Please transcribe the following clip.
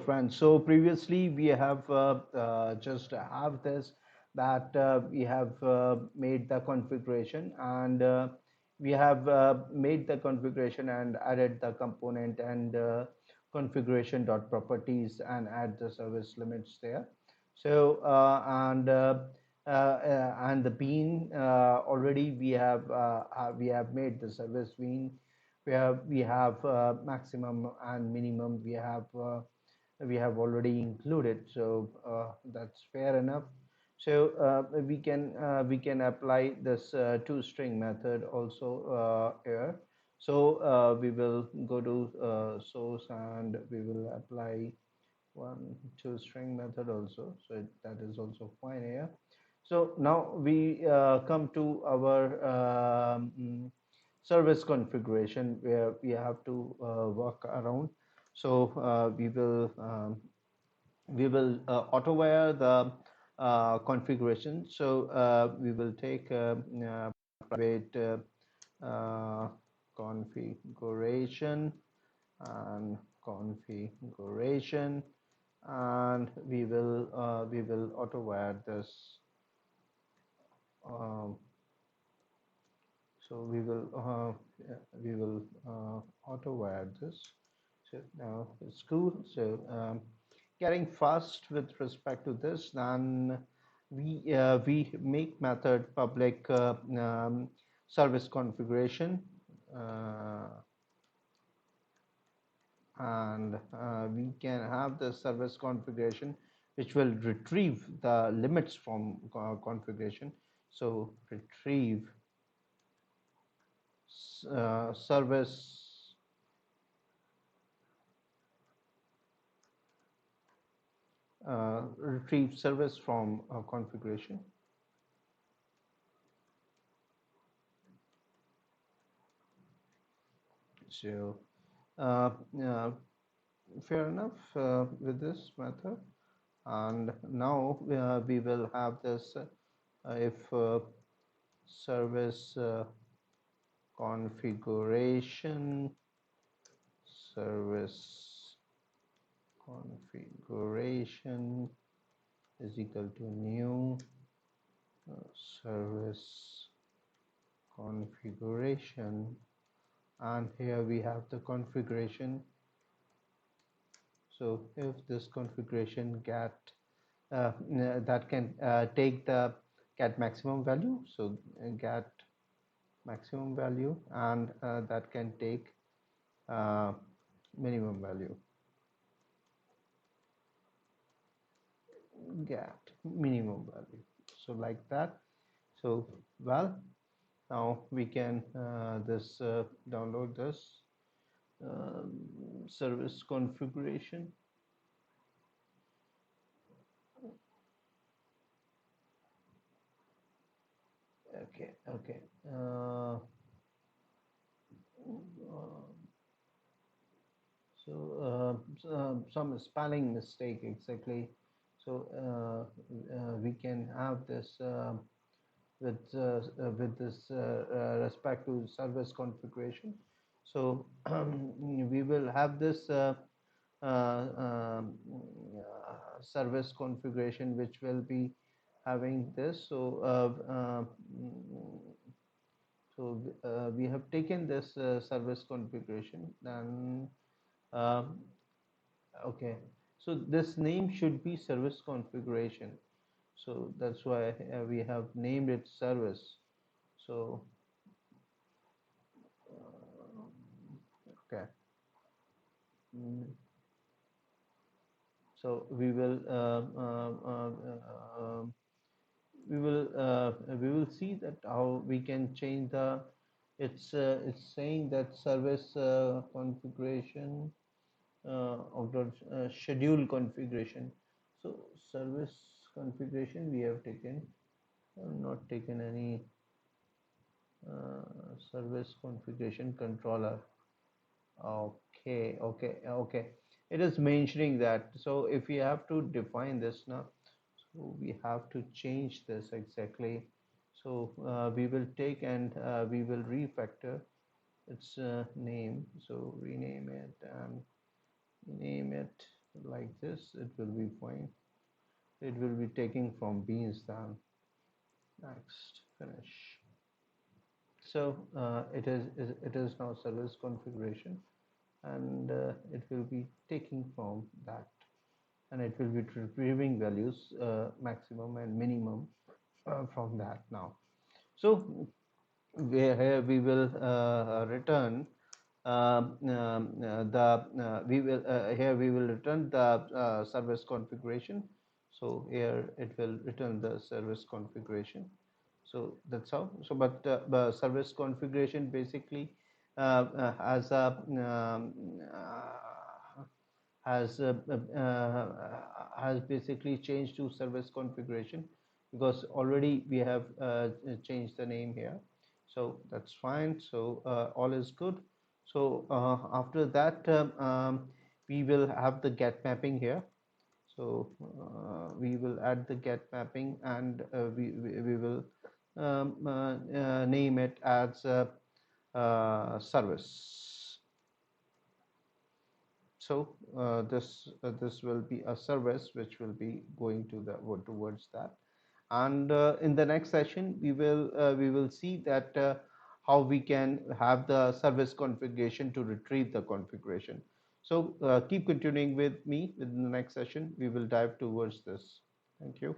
friends. So previously we have just have this that we have made the configuration, and we have made the configuration and added the component and configuration dot properties and add the service limits there. So and the bean already we have made the service bean. We have maximum and minimum we have already included, so that's fair enough. So we can apply this toString method also here. So we will go to source and we will apply one toString method also. So that is also fine here. So now we come to our service configuration where we have to work around. So we will auto-wire the configuration. So we will take private configuration and configuration, and we will auto-wire this. Um, so we will auto-wire this. So now it's cool. So getting fast with respect to this, then we make method public service configuration, uh, and we can have the service configuration which will retrieve the limits from configuration. So retrieve service retrieve service from configuration. So uh, uh, fair enough with this method. And now we will have this if service configuration service configuration is equal to new service configuration, and here we have the configuration. So if this configuration get that can take the get maximum value, so get maximum value, and that can take uh, minimum value, get minimum value, so like that. So well, now we can this download this service configuration. Okay, okay. Uh, some spelling mistake exactly. So we can have this with this respect to service configuration. So we will have this service configuration which will be having this. So we have taken this service configuration, then um, okay, so this name should be service configuration, so that's why we have named it service. So okay. Mm, so we will see that how we can change the it's saying that service configuration of the schedule configuration. So service configuration we have taken, not taken any service configuration controller. Okay, okay, okay. It is mentioning that. So if we have to define this now, so we have to change this exactly. So we will take and we will refactor its name. So rename it and name it like this, it will be fine. It will be taking from beans then. Next, finish. So it is now service configuration, and it will be taking from that, and it will be retrieving values, maximum and minimum, from that now. So here we will return the we will here we will return the service configuration. So here it will return the service configuration. So that's how. So but the service configuration basically has a has has basically changed to service configuration, because already we have changed the name here. So that's fine. So all is good. So after that, we will have the get mapping here. So we will add the get mapping, and we will name it as service. So this will be a service which will be going to the towards that. And in the next session we will see that how we can have the service configuration to retrieve the configuration. So keep continuing with me. In the next session we will dive towards this. Thank you.